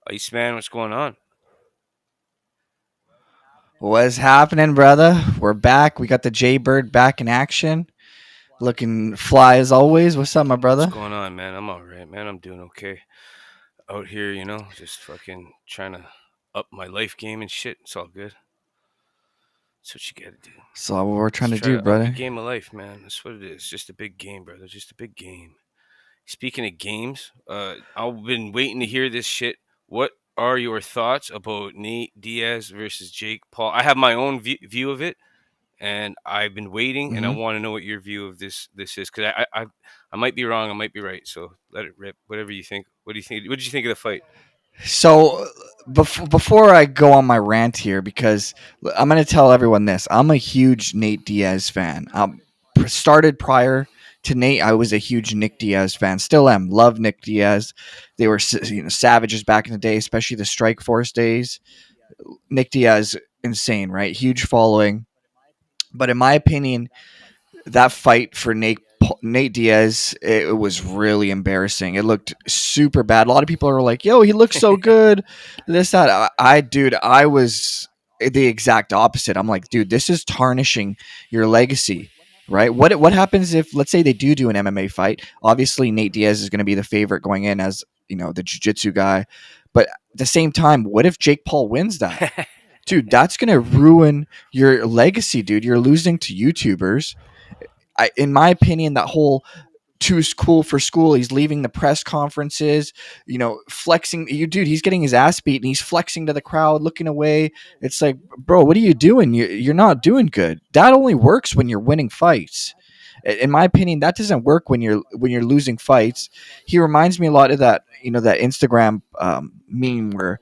Iceman, what's going on? What's happening, brother? We're back. We got the Jaybird back in action. Looking fly as always. What's up, my What's brother? going on, man? I'm all right, man. I'm doing okay. Out here, just fucking trying to up my life game and shit. It's all good. That's what you gotta do. So what we're trying Just to try do, to up your brother. game of life, man. That's what it is. Just a big game, brother. Just a big game. Speaking of games, I've been waiting to hear this shit. What are your thoughts about Nate Diaz versus Jake Paul? I have my own view of it, and I've been waiting, and I hmm want to know what your view of this is, because I might be wrong, I might be right. So let it rip. Whatever you think. What do you think? What did you think of the fight? So before I go on my rant here, because I'm going to tell everyone this, I'm a huge Nate Diaz fan. Started prior to Nate, I was a huge Nick Diaz fan. Still am. Love Nick Diaz. They were savages back in the day, especially the Strike Force days. Nick Diaz, insane, right? Huge following. But in my opinion, that fight for Nate Diaz, it was really embarrassing. It looked super bad. A lot of people are like, "Yo, he looks so good." This that dude, I was the exact opposite. I'm like, dude, this is tarnishing your legacy, right? What happens if, let's say, they do an MMA fight? Obviously, Nate Diaz is going to be the favorite going in as the jiu-jitsu guy, but at the same time, what if Jake Paul wins that? Dude, that's gonna ruin your legacy, dude. You're losing to YouTubers. In my opinion, that whole too cool for school. He's leaving the press conferences, flexing. You dude, he's getting his ass beat and he's flexing to the crowd, looking away. It's like, bro, what are you doing? You're not doing good. That only works when you're winning fights. In my opinion, that doesn't work when you're losing fights. He reminds me a lot of that Instagram meme where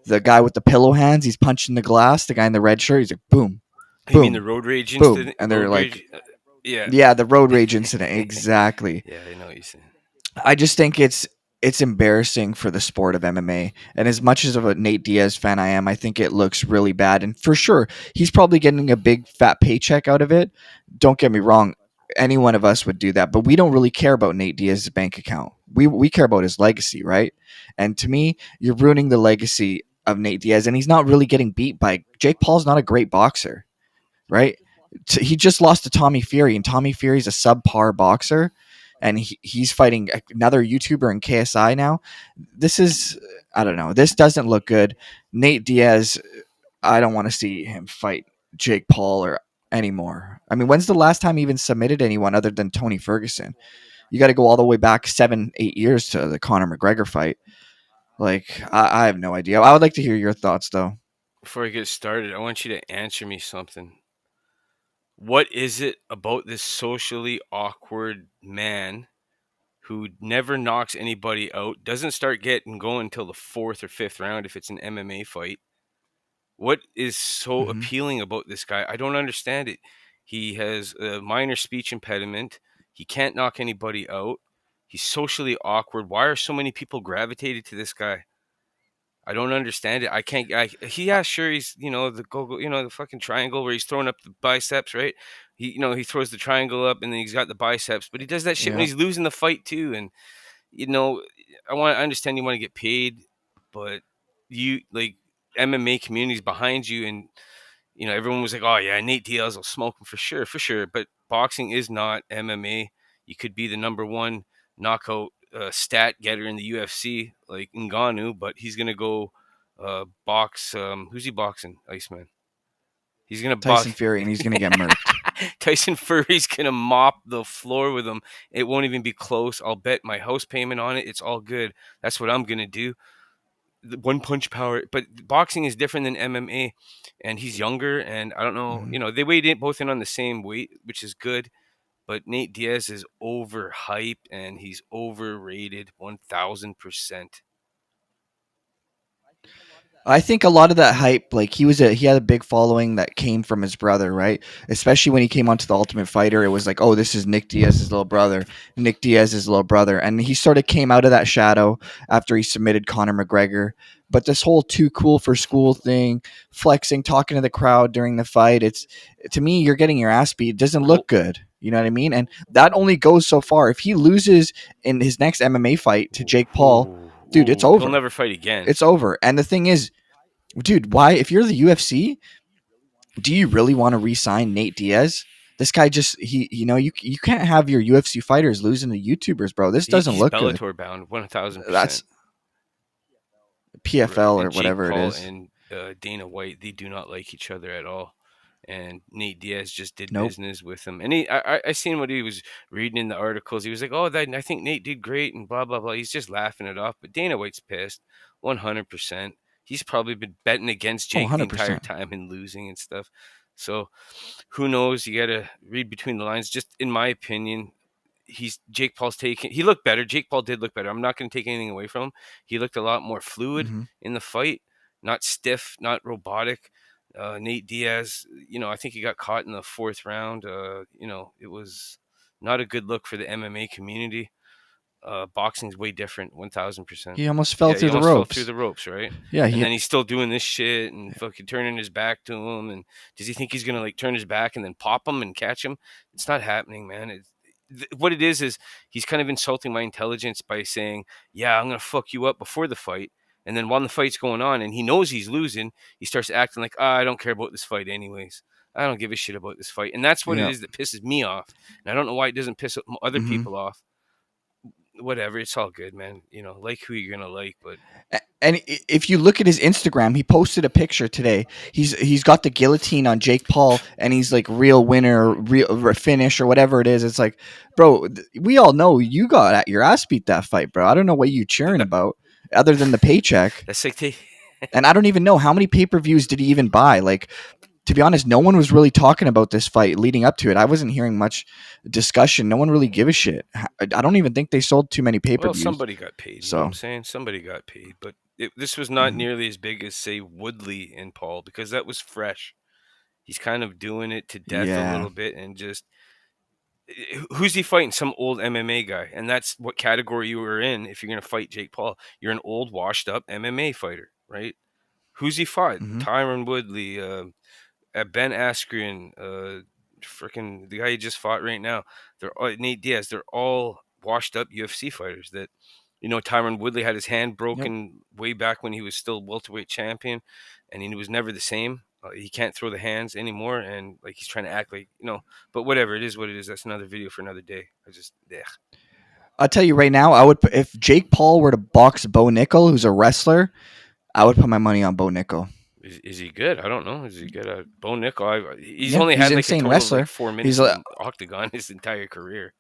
the guy with the pillow hands, he's punching the glass. The guy in the red shirt, he's like, boom, You mean the boom, road rage boom, incident? and they're Road like, rage? Yeah. yeah, the road rage incident, exactly. Yeah, I know what you're saying. I just think it's embarrassing for the sport of MMA. And as much as of a Nate Diaz fan I am, I think it looks really bad. And for sure, he's probably getting a big fat paycheck out of it. Don't get me wrong, any one of us would do that, but we don't really care about Nate Diaz's bank account. We care about his legacy, right? And to me, you're ruining the legacy of Nate Diaz, and he's not really getting beat by Jake Paul's not a great boxer, right? He just lost to Tommy Fury, and Tommy Fury's a subpar boxer, and he's fighting another YouTuber in KSI now. This is, I don't know. This doesn't look good. Nate Diaz, I don't want to see him fight Jake Paul or anymore. I mean, when's the last time he even submitted anyone other than Tony Ferguson? You got to go all the way back 7, 8 years to the Conor McGregor fight. Like, I have no idea. I would like to hear your thoughts, though. Before I get started, I want you to answer me something. What is it about this socially awkward man who never knocks anybody out, doesn't start getting going until the fourth or fifth round if it's an MMA fight? What is so hmm appealing about this guy? I don't understand it. He has a minor speech impediment. He can't knock anybody out. He's socially awkward. Why are so many people gravitated to this guy? I don't understand it. I can't. Yeah, sure. He's the go, the fucking triangle where he's throwing up the biceps, right? He throws the triangle up and then he's got the biceps, but he does that shit when Yeah. he's losing the fight too. And you know, I understand you want to get paid, but you like MMA communities behind you, and everyone was like, "Oh yeah, Nate Diaz will smoke him for sure, for sure." But boxing is not MMA. You could be the number one knockout stat getter in the UFC, like Ngannou, but he's gonna go box. Who's he boxing? Iceman. He's gonna Tyson box. Fury, and he's going to get murked. Tyson Fury's gonna mop the floor with him. It won't even be close. I'll bet my house payment on it. It's all good. That's what I'm gonna do. The one punch power, but boxing is different than MMA, and he's younger. And I don't know. Mhm. They weighed in both in on the same weight, which is good. But Nate Diaz is overhyped and he's overrated 1,000%. I think a lot of that hype, like he had a big following that came from his brother, right? Especially when he came onto the Ultimate Fighter, it was like, oh, this is Nick Diaz's little brother, Nick Diaz's little brother, and he sort of came out of that shadow after he submitted Conor McGregor. But this whole too cool for school thing, flexing, talking to the crowd during the fight, it's to me, you're getting your ass beat. It doesn't Well, look good. You know what I mean? And that only goes so far. If he loses in his next MMA fight to Jake Paul, ooh, dude, it's Ooh, he'll over. never fight again. It's over. And the thing is, dude, why? If you're the UFC, do you really want to re-sign Nate Diaz? This guy just you can't have your UFC fighters losing to YouTubers, bro. This doesn't He's look good. Bellator bound, 1,000%. That's Right. PFL or And Jake whatever it Paul is. and Dana White, they do not like each other at all. And Nate Diaz just did Nope. business with him. And I seen what he was reading in the articles. He was like, "Oh, I think Nate did great," and blah blah blah. He's just laughing it off. But Dana White's pissed, 100%. He's probably been betting against Oh, Jake the entire 100%. time and losing and stuff. So who knows? You got to read between the lines. Just in my opinion, he's Jake Paul's taking. He looked better. Jake Paul did look better. I'm not going to take anything away from him. He looked a lot more fluid Hmm. in the fight, not stiff, not robotic. Nate Diaz, I think he got caught in the fourth round. It was not a good look for the MMA community. Boxing's way different, 1,000%. He almost fell Yeah, he through the almost fell through ropes. the ropes, right? Yeah, And he. then he's still doing this shit and fucking turning his back to him. And does he think he's gonna like turn his back and then pop him and catch him? It's not happening, man. What it is he's kind of insulting my intelligence by saying, "Yeah, I'm gonna fuck you up before the fight." And then while the fight's going on and he knows he's losing, he starts acting like, I don't care about this fight anyways. I don't give a shit about this fight. And that's what it Yeah. is that pisses me off. And I don't know why it doesn't piss other Hmm. people off. Whatever, it's all good, man. Like who you're gonna like, but And if you look at his Instagram, he posted a picture today. He's got the guillotine on Jake Paul, and he's like real winner, real finish or whatever it is. It's like, bro, we all know you got your ass beat that fight, bro. I don't know what you cheering that, about other than the paycheck. that's like they And I don't even know how many pay-per-views did he even buy. Like, to be honest, no one was really talking about this fight leading up to it. I wasn't hearing much discussion. No one really give a shit. I don't even think they sold too many well, pay-per-views. somebody got paid. You know what So, I'm saying? Somebody got paid, but this was not mhm. nearly as big as say Woodley and Paul because that was fresh. He's kind of doing it to death a Yeah. little bit and just who's he fighting? Some old MMA guy, and that's what category you were in. If you're gonna fight Jake Paul, you're an old, washed-up MMA fighter, right? Who's he fought? Hmm. Tyron Woodley, Ben Askren, freaking the guy he just fought right now. They're all, Nate Diaz. They're all washed-up UFC fighters. That Tyron Woodley had his hand Yep. broken way back when he was still welterweight champion, and he was never the same. He can't throw the hands anymore, and like he's trying to act like But whatever, it is what it is. That's another video for another day. I just, yeah. I'll tell you right now, I would if Jake Paul were to box Bo Nickel, who's a wrestler, I would put my money on Bo Nickel. Is he good? I don't know. Is he good? Bo Nickel, he's Yeah, only he's had an like a insane total of like wrestler. 4 minutes He's in a the octagon his entire career.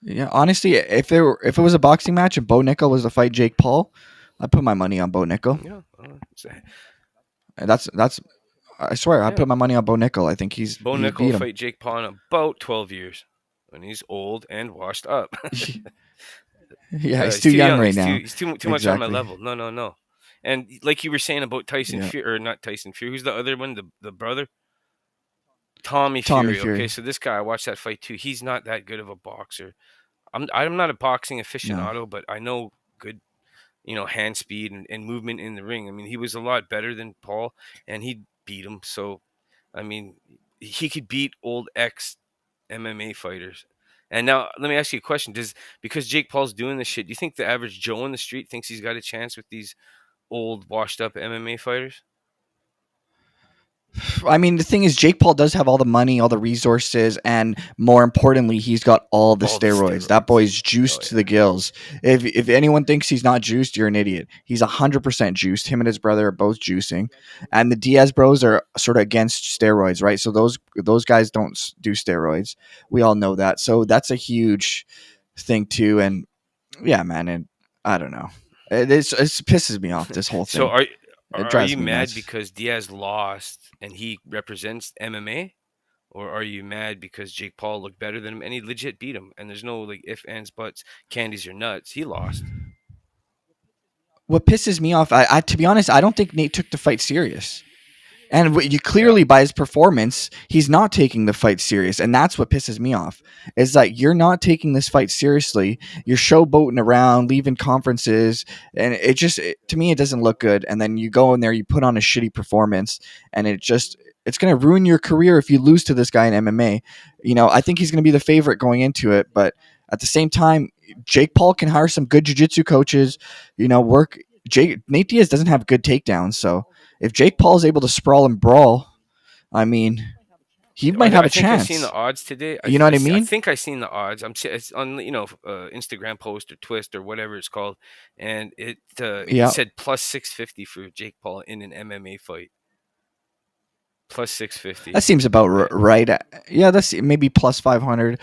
Yeah. Honestly, if it was a boxing match and Bo Nickel was to fight Jake Paul, I'd put my money on Bo Nickel. Yeah, And that's I swear I yeah. put my money on Bo Nickel. I think Bo he Nickel will beat him. fight Jake Paul in about 12 years when he's old and washed up. Yeah, he's He's too too young young. right He's now. too much on my Exactly. level. No, no, no. And like you were saying about Tyson Yeah. Fury, or not Tyson Fury, who's the other one? The brother, Tommy Tommy Fury. Okay, Fury. so this guy, I watched that fight too. He's not that good of a boxer. I'm not a boxing No. aficionado, but I know good, hand speed and movement in the ring. I mean, he was a lot better than Paul, and he beat him. So, I mean, he could beat old ex MMA fighters. And now let me ask you a question: Does because Jake Paul's doing this shit, do you think the average Joe on the street thinks he's got a chance with these old, washed up MMA fighters? I mean, the thing is, Jake Paul does have all the money, all the resources, and more importantly, he's got all the All the steroids. That steroids. boy's Oh juiced to yeah. the gills. If anyone thinks he's not juiced, you're an idiot. He's 100% juiced. Him and his brother are both juicing, and the Diaz bros are sort of against steroids, right? So those guys don't do steroids. We all know that. So that's a huge thing too. And yeah, man, and I don't know. It pisses me off. This whole So thing. are It are drives you me mad nuts. because Diaz lost and he represents MMA? Or are you mad because Jake Paul looked better than him and he legit beat him? And there's no like if, ands, buts, candies or nuts. He lost. What pisses me off, to be honest, I don't think Nate took the fight serious. And you Yeah. clearly by his performance, he's not taking the fight serious, and that's what pisses me off. Is like you're not taking this fight seriously. You're showboating around, leaving conferences, and to me it doesn't look good. And then you go in there, you put on a shitty performance, and it's going to ruin your career if you lose to this guy in MMA. I think he's going to be the favorite going into it, but at the same time, Jake Paul can hire some good jiu-jitsu coaches, work. Nate Diaz doesn't have good takedowns, so if Jake Paul is able to sprawl and brawl, I mean, he might have I a think I seen the chance. odds today. You know what I I mean? think I seen the odds. It's on Instagram post or twist or whatever it's called, and it Yeah, said plus 650 for Jake Paul in an MMA fight. Plus that 650. seems about Yeah. right. Yeah, that's maybe plus 500,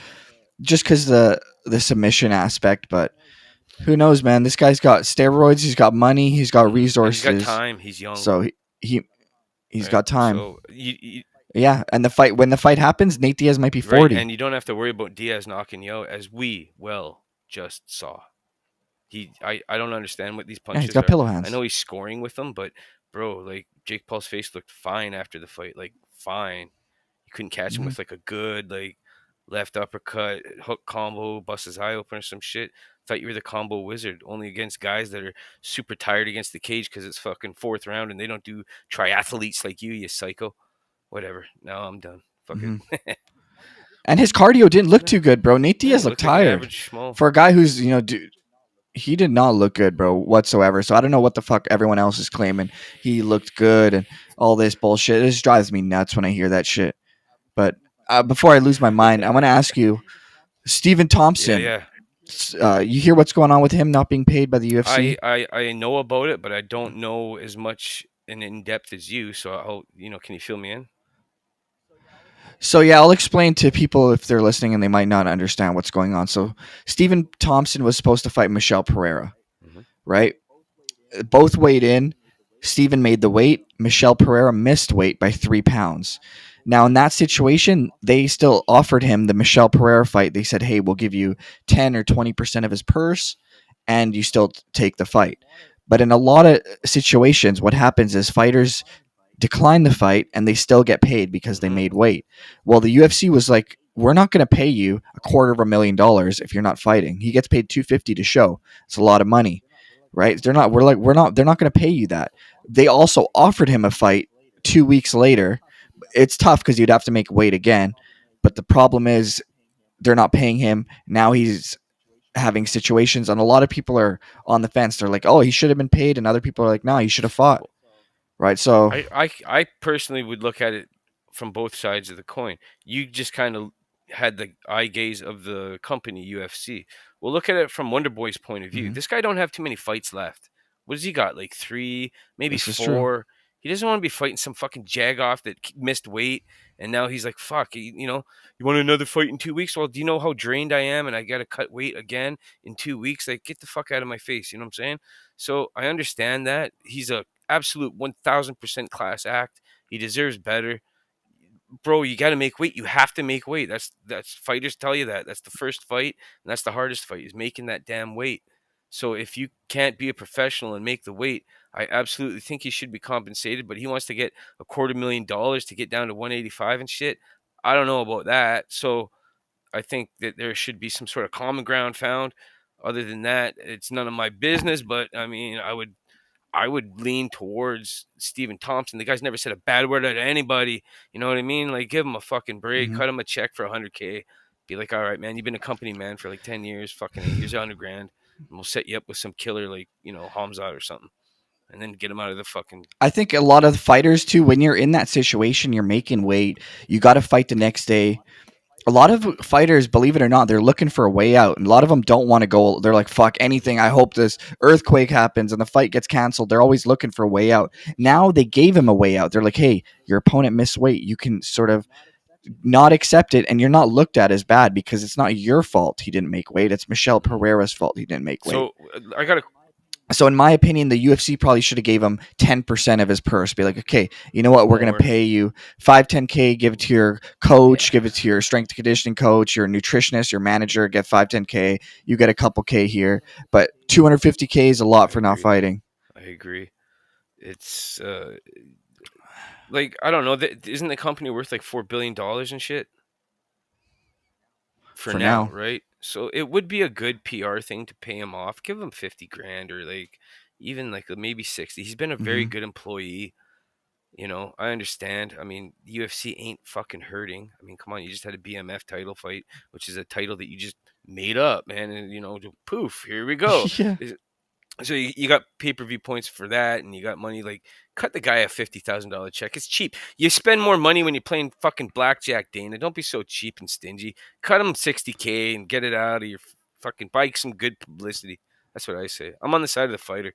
just because the submission aspect. But who knows, man? This guy's got steroids. He's got money. He's got And he's got resources. time. He's young, So he he's right? got time. So you Yeah, and when the fight happens, Nate Diaz might be right, 40. and you don't have to worry about Diaz knocking you out, as we well just saw. I don't understand what these Yeah, he's punches got are. pillow I hands. know he's scoring with them, but bro, like Jake Paul's face looked fine after the fight, like fine. You couldn't catch him Hmm. with like a good like left uppercut, hook combo, bust his eye open or some shit. Thought you were the combo wizard, only against guys that are super tired against the cage because it's fucking fourth round and they don't do triathletes like you psycho. Whatever. Now I'm done. Fuck Hmm. it. And his cardio didn't look too good, bro. Nate Yeah, Diaz he looked looked like an tired average schmo. for a guy who's he did not look good, bro, whatsoever. So I don't know what the fuck everyone else is claiming. He looked good and all this bullshit. It just drives me nuts when I hear that shit. But before I lose my mind, I want to ask you, Stephen Yeah, Thompson. yeah. You hear what's going on with him not being paid by the UFC? I know about it, but I don't know as much and in depth as you. So can you fill me in? So yeah, I'll explain to people if they're listening and they might not understand what's going on. So Stephen Thompson was supposed to fight Michelle Pereira, Hmm. right? Both weighed in. Stephen made the weight. Michelle Pereira missed weight by 3 pounds. Now, in that situation, they still offered him the Michelle Pereira fight. They said, hey, we'll give you 10 or 20% of his purse, and you still take the fight. But in a lot of situations, what happens is fighters decline the fight and they still get paid because they Hmm. made weight. Well, the UFC was like, we're not going to pay you $250,000 if you're not fighting. He gets paid 250 to show. It's a lot of money, right? They're not. We're like, we're not. They're not going to pay you that. They also offered him a fight 2 weeks later. It's tough because you'd have to make weight again. But the problem is they're not paying him. Now he's having situations, and a lot of people are on the fence. They're like, oh, he should have been paid, and other people are like, no, he should have fought, right? So I personally would look at it from both sides of the coin. You just kind of had the eye gaze of the company UFC. Well, look at it from Wonderboy's point of view. mhm, This guy don't have too many fights left. What has he got? Like three, maybe this is true. four. He doesn't want to be fighting some fucking jagoff that missed weight, and now he's like, "Fuck, you want another fight in 2 weeks? Well, do you know how drained I am, and I got to cut weight again in 2 weeks? Like, get the fuck out of my face." You know what I'm saying? So I understand that he's a absolute 1000% class act. He deserves better. Bro, you got to make weight. You have to make weight. That's fighters tell you that. That's the first fight and that's the hardest fight is making that damn weight. So if you can't be a professional and make the weight, I absolutely think he should be compensated, but he wants to get $250,000 to get down to 185 and shit. I don't know about that. So I think that there should be some sort of common ground found. Other than that, it's none of my business, but I mean, I would lean towards Stephen Thompson. The guy's never said a bad word to anybody. You know what I mean? Like, give him a fucking break. Mhm. Cut him a check for 100K. Be like, all right, man, you've been a company man for like 10 years. Fucking it. Here's 100 grand. And we'll set you up with some killer like, Hamzat or something. And then get him out of the fucking. I think a lot of fighters too, when you're in that situation, you're making weight, you got to fight the next day. A lot of fighters, believe it or not, they're looking for a way out. And a lot of them don't want to go. They're like, fuck anything. I hope this earthquake happens and the fight gets canceled. They're always looking for a way out. Now they gave him a way out. They're like, hey, your opponent missed weight. You can sort of not accept it and you're not looked at as bad because it's not your fault he didn't make weight. It's Michelle Mhm. Pereira's fault he didn't make weight. So I got to. So in my opinion, the UFC probably should have gave him 10% of his purse. Be like, okay, you know what? We're gonna More. pay you 5-10K. Give it to your coach. Give it to your strength and conditioning coach, your nutritionist, your manager. Get 5-10K. You get a couple K here, but 250K is a lot I for not agree. fighting I agree. It's like, I don't know. Isn't the company worth like $4 billion and shit? For for now, now. right? So it would be a good PR thing to pay him off. Give him 50 grand or like even like maybe 60. He's been a very Hmm. good employee. I understand. I mean, UFC ain't fucking hurting. I mean, come on, you just had a BMF title fight, which is a title that you just made up, man, and poof, here we go. Yeah. So you got pay-per-view points for that, and you got money. Like, cut the guy a $50,000 check. It's cheap. You spend more money when you're playing fucking blackjack, Dana. Don't be so cheap and stingy. Cut him 60K and get it out of your fucking bike. Some good publicity. That's what I say. I'm on the side of the fighter.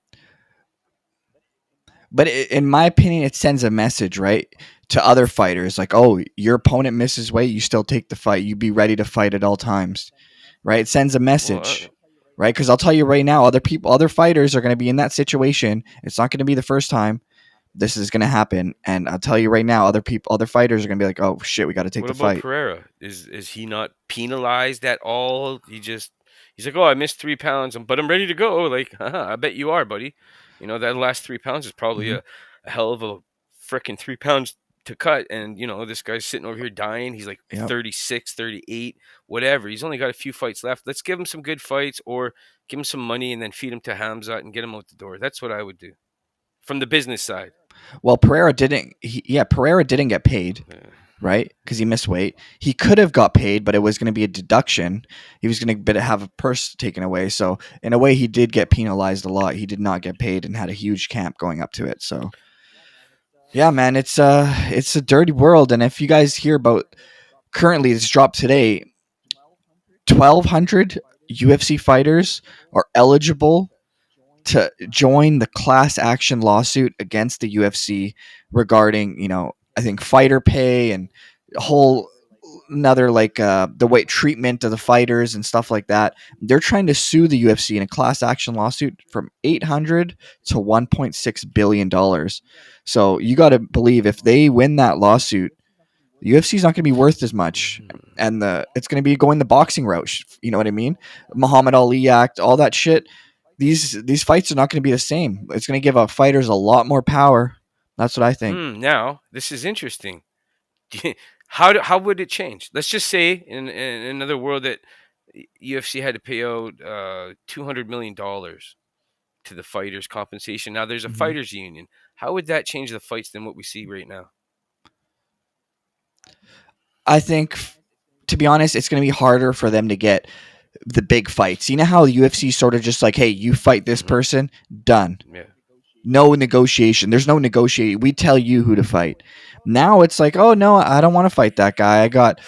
But in my opinion, it sends a message, right, to other fighters like, oh, your opponent misses weight, you still take the fight. You be ready to fight at all times, right? It sends a Well, message, right? Because I'll tell you right now, other people, other fighters are going to be in that situation. It's not going to be the first time this is going to happen, and I'll tell you right now, other people, other fighters are going to be like, oh shit, we got to take what the about fight. Pereira? Is he not penalized at all? He's like, oh, I missed 3 pounds, but I'm ready to go. Like, I bet you are, buddy. That last 3 pounds is probably Hmm. a hell of a freaking 3 pounds to cut. And this guy's sitting over here dying. He's like Yep. 36, 38, whatever. He's only got a few fights left. Let's give him some good fights, or give him some money and then feed him to Hamzat and get him out the door. That's what I would do from the business side. Well, Pereira didn't. Pereira didn't get paid, Yeah. right? Because he missed weight. He could have got paid, but it was going to be a deduction. He was going to have a purse taken away. So in a way, he did get penalized a lot. He did not get paid and had a huge camp going up to it. So yeah, man, it's a dirty world. And if you guys hear about currently, it's dropped today. 1,200 UFC fighters are eligible to join the class action lawsuit against the UFC regarding, I think fighter pay and a whole another like the way treatment of the fighters and stuff like that. They're trying to sue the UFC in a class action lawsuit from 800 to 1.6 billion dollars. So you got to believe if they win that lawsuit, the UFC is not going to be worth as much, Mhm. and it's going to be going the boxing route. You know what I mean? Muhammad Ali Act, all that shit. These fights are not going to be the same. It's going to give fighters a lot more power. That's what I think. Now this is interesting. How would it change? Let's just say in another world that UFC had to pay out $200 million to the fighters compensation. Now there's a Mhm. fighters union. How would that change the fights than what we see right now? I think, to be honest, it's going to be harder for them to get the big fights. You know how the UFC sort of just like, hey, you fight this Hmm. person, done. Yeah. No negotiation. There's no negotiate. We tell you who to fight. Now it's like, oh no, I don't want to fight that guy. I got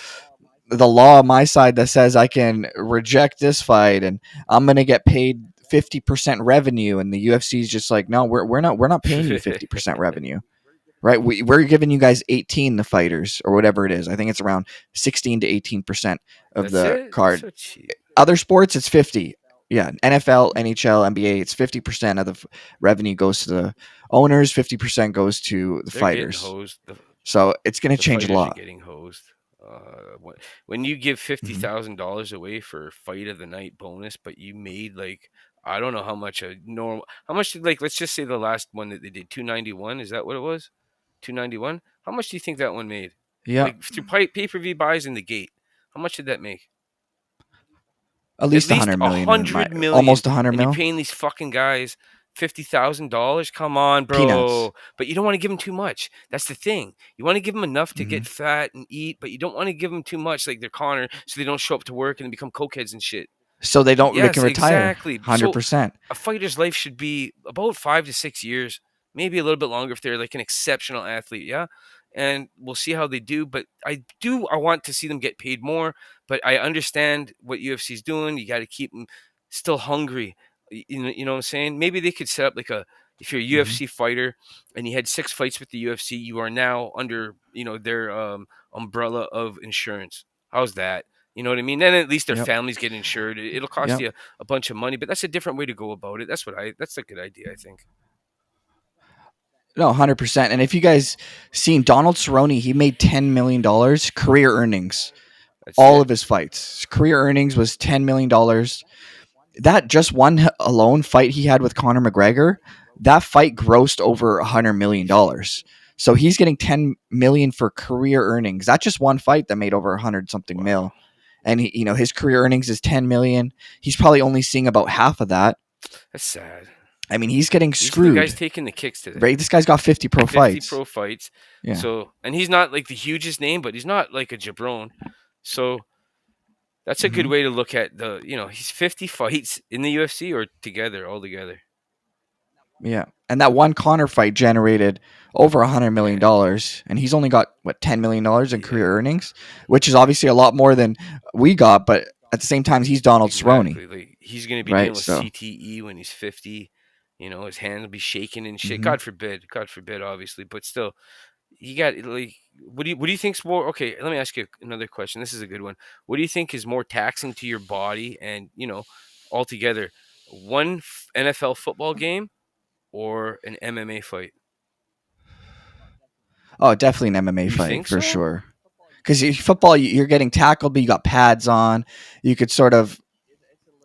the law on my side that says I can reject this fight and I'm gonna get paid 50% revenue, and the UFC is just like, no, we're not paying you 50% revenue, right? We're giving you guys 18, the fighters or whatever it is. I think it's around 16 to 18% of That's the it. card. So cheap. Other sports, it's 50. Yeah, NFL, NHL, NBA, it's 50% of the revenue goes to the owners, 50% goes to the They're getting fighters. hosed. So it's going to The change a fighters are lot. getting hosed. When you give fifty Hmm. thousand dollars away for fight of the night bonus, but you made like, I don't know how much a normal, how much did, like, let's just say the last one that they did, 291, is that what it was? 291. How much do you think that one made? Yeah, Like, through pay per view buys in the gate, how much did that make? at At least least 100 a million in my hundred million, almost 100 and you're mil paying these fucking guys $50,000. Come on, peanuts. bro. But you don't want to give them too much. That's the thing. You want to give them enough to Hmm. get fat and eat, but you don't want to give them too much, like they're Connor, so they don't show up to work and become cokeheads and shit. So they can Yes, retire exactly. So 100%. a fighter's life should be about 5 to 6 years, maybe a little bit longer if they're like an exceptional athlete. Yeah. And we'll see how they do. But I want to see them get paid more. But I understand what UFC is doing. You got to keep them still hungry. You know what I'm saying? Maybe they could set up like if you're a Hmm. UFC fighter and you had 6 fights with the UFC, you are now under, their umbrella of insurance. How's that? You know what I mean? Then at least their Yep. families get insured. It'll cost Yep. you a bunch of money, but that's a different way to go about it. That's a good idea, I think. No, 100%. And if you guys seen Donald Cerrone, he made $10 million career earnings. That's All it. of his fights, his career earnings was $10 million. That just one alone fight he had with Conor McGregor, that fight grossed over $100 million. So he's getting 10 million for career earnings. That's just one fight that made over 100 something Wow. mil. And his career earnings is 10 million. He's probably only seeing about half of that. That's sad. I mean, he's getting These are the guys screwed. taking the kicks today. Right? This guy's got 50 pro 50 fights. pro fights. Yeah. So, and he's not like the hugest name, but he's not like a jabron. So, That's a good Hmm. way to look at the. He's 50 fights in the UFC or together, all together. Yeah, and that one Connor fight generated over Yeah, $100 million, and he's only got what $10 million in yeah, career earnings, which is obviously a lot more than we got. But at the same time, he's Donald Cerrone, exactly. Like he's gonna be right? dealing with So, CTE when he's 50. His hands will be shaking and shit. hmm God forbid, obviously, but still, you got like, what do you think's more? Okay, let me ask you another question. This is a good one. What do you think is more taxing to your body and altogether, one NFL football game or an MMA fight? oh, definitely an MMA You fight think for so? sure. Because football, you're getting tackled, but you got pads on. You could sort of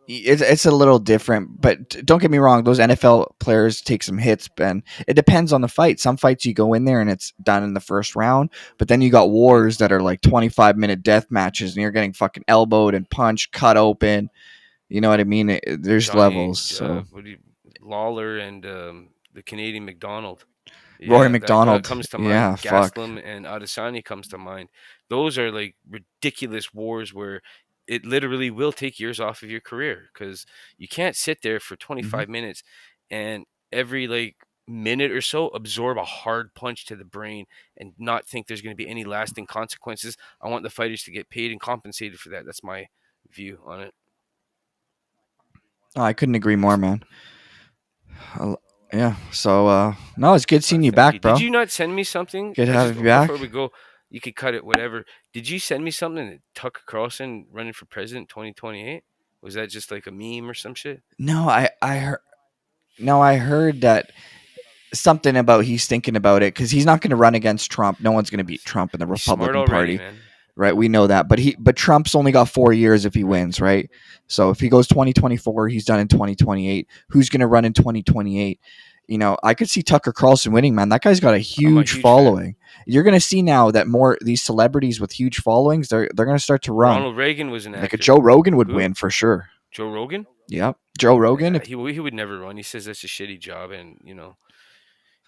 it's a little different, but don't get me wrong. Those NFL players take some hits, and it depends on the fight. Some fights you go in there and it's done in the first round, but then you got Mm. wars that are like 25-minute death matches, and you're getting fucking elbowed and punched, cut open. You know what I mean? There's Johnny, levels. So Lawler and the Canadian McDonald. Rory Yeah, that McDonald, comes to mind. yeah, fuck. Gaslam and Adesanya comes to mind. Those are like ridiculous wars where it literally will take years off of your career because you can't sit there for Hmm. 25 minutes and every like minute or so absorb a hard punch to the brain and not think there's going to be any lasting consequences. I want the fighters to get paid and compensated for that. That's my view on it. Oh, I couldn't agree more, Excellent. man. I- yeah. So no, it's good seeing you Thank you. back, Did bro. you not send me something? Good to I just have you before back. we go, you could cut it, whatever. Did you send me something that Tucker Carlson running for president 2028? Was that just like a meme or some shit? No, I heard. No, I heard that something about he's thinking about it because he's not going to run against Trump. No one's going to beat Trump in the He's smart Republican already, Party, man. right? We know that, but Trump's only got 4 years if he Right. wins, right? So if he goes 2024, he's done in 2028. Who's going to run in 2028? I could see Tucker Carlson winning, man. That guy's got a I'm a huge huge fan. following. You're going to see now that more these celebrities with huge followings, they're going to start to run. Ronald Reagan was an Like a actor. Joe Rogan would Who? win for sure. Joe Rogan? Yep, Joe Rogan. Yeah, If he would never run. He says that's a shitty job, and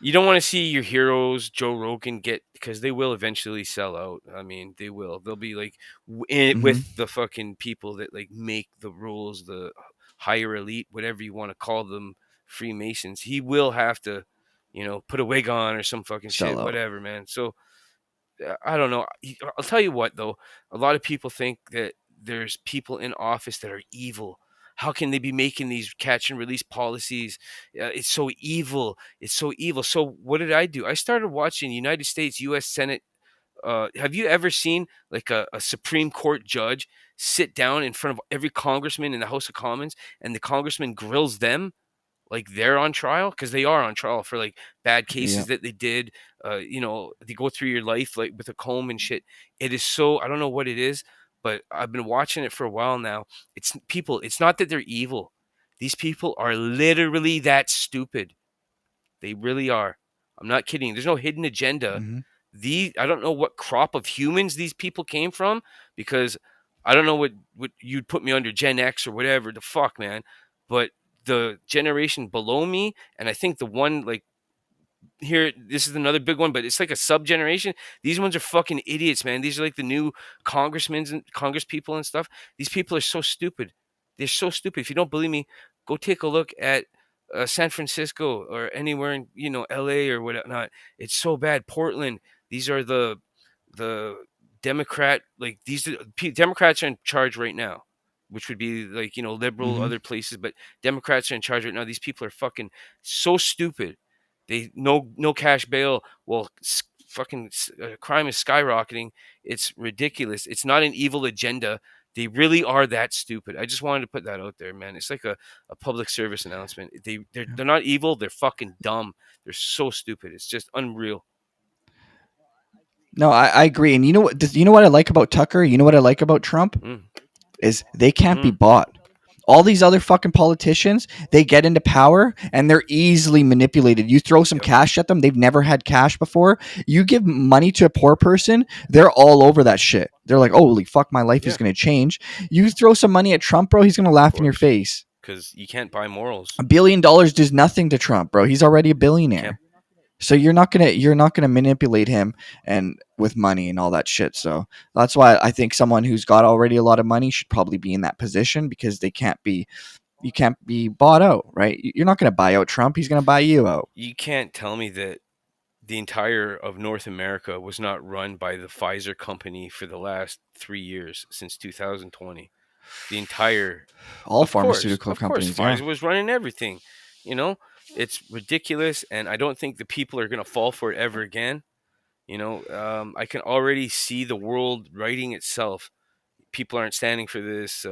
you don't want to see your heroes, Joe Rogan, get because they will eventually sell out. I mean, they will. They'll be like hmm with the fucking people that like make the rules, the higher elite, whatever you want to call them, Freemasons. He will have to, put a wig on or some fucking sell shit, out. whatever, man. So I don't know. I'll tell you what, though. A lot of people think that there's people in office that are evil. How can they be making these catch and release policies? It's so evil. It's so evil. So what did I do? I started watching United States U.S. Senate. Have you ever seen like a Supreme Court judge sit down in front of every congressman in the House of Commons and the congressman grills them like they're on trial because they are on trial for like bad Yeah. cases that they did. They go through your life like with a comb and shit. It is so I don't know what it is, but I've been watching it for a while now. It's people. It's not that they're evil. These people are literally that stupid. They really are. I'm not kidding. There's no hidden agenda. hmm I don't know what crop of humans these people came from because I don't know what you'd put me under Gen X or whatever the fuck, man. But the generation below me, and I think the one like here, this is another big one, but it's like a sub generation. These ones are fucking idiots, man. These are like the new congressmen and congress people and stuff. These people are so stupid. They're so stupid. If you don't believe me, go take a look at San Francisco or anywhere in L.A. or whatnot. It's so bad. Portland. These are the Democrat like Democrats are in charge right now, which would be like liberal hmm other places, but Democrats are in charge right now. These people are fucking so stupid. They no cash bail. Well, crime is skyrocketing. It's ridiculous. It's not an evil agenda. They really are that stupid. I just wanted to put that out there, man. It's like a public service announcement. They're not evil. They're fucking dumb. They're so stupid. It's just unreal. No, I agree. And you know what I like about Tucker? You know what I like about Trump? Mm, Is they can't be mm, bought. All these other fucking politicians, they get into power and they're easily manipulated. You throw some yep. cash at them, they've never had cash before. You give money to a poor person, they're all over that shit. They're like, holy fuck, my life is Yeah, going to change. You throw some money at Trump, bro, he's going to of laugh in your course. face. Because you can't buy morals. $1 billion does nothing to Trump, bro. He's already a You can't billionaire. So you're not gonna manipulate him and with money and all that shit. So that's why I think someone who's got already a lot of money should probably be in that position, because they can't be you can't be bought out, right? You're not gonna buy out Trump. He's gonna buy you out. You can't tell me that the entire of North America was not run by the Pfizer company for the last 3 years since 2020. The entire, All pharmaceutical of course, companies, yeah. Pfizer was running everything. You know, it's ridiculous, and I don't think the people are gonna fall for it ever again. I can already see the world righting itself. People aren't standing for this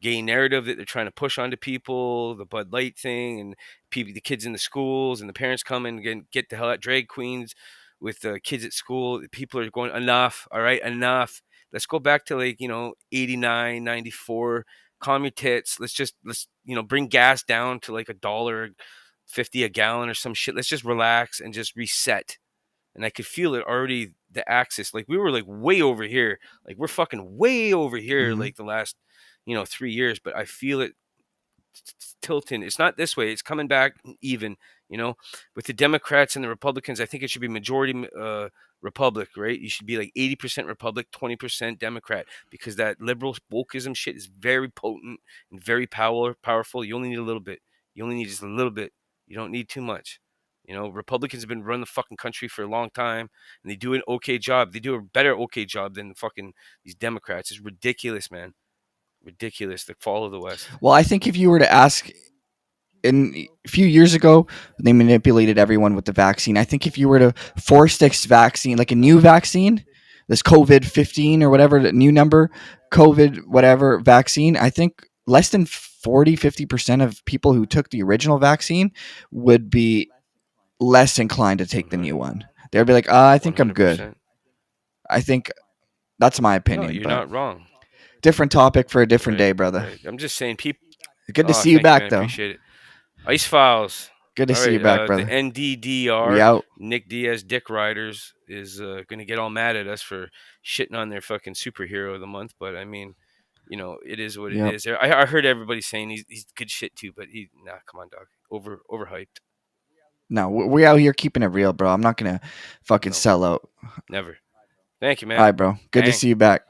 gay narrative that they're trying to push onto people, the Bud Light thing, and people, the kids in the schools, and the parents come and get the hell out drag queens with the kids at school. People are going, enough, all right, enough. Let's go back to 89, 94. Calm your tits. Let's bring gas down to like $1.50 a gallon or some shit. Let's just relax and just reset. And I could feel it already. The axis, like we were like way over here, like we're fucking way over here, Hmm. like the last 3 years. But I feel it tilting. It's not this way. It's coming back even. You know, with the Democrats and the Republicans, I think it should be majority Republic, right? You should be like 80% Republic, 20% Democrat, because that liberal wokeism shit is very potent and very powerful. You only need a little bit. You only need just a little bit. You don't need too much. Republicans have been running the fucking country for a long time, and they do an okay job. They do a better okay job than fucking these Democrats. It's ridiculous, man. Ridiculous. The fall of the West. Well, I think if you were to ask, in a few years ago, they manipulated everyone with the vaccine. I think if you were to force this vaccine, like a new vaccine, this COVID-15 or whatever, the new number, COVID whatever vaccine, I think less than 40-50% of people who took the original vaccine would be less inclined to take the new 100, one. They'd be like, I think I'm good. 100%. I think that's my No, opinion, you're but not wrong. different topic for a different Right, day, brother. right. I'm just saying, people. Good to Oh, see you thank you, man. back, I though. appreciate it. Ice Files. Good to All see you right. back, The brother. We NDDR, out. Nick Diaz Dick Riders, is going to get all mad at us for shitting on their fucking superhero of the month. But I mean, it is what it Yep. is. I heard everybody saying he's good shit too, but nah, come on, dog. Overhyped. No, we out here keeping it real, bro. I'm not gonna fucking No, sell out. never. Thank you, All man. right, bro. Good to Bang. see you back.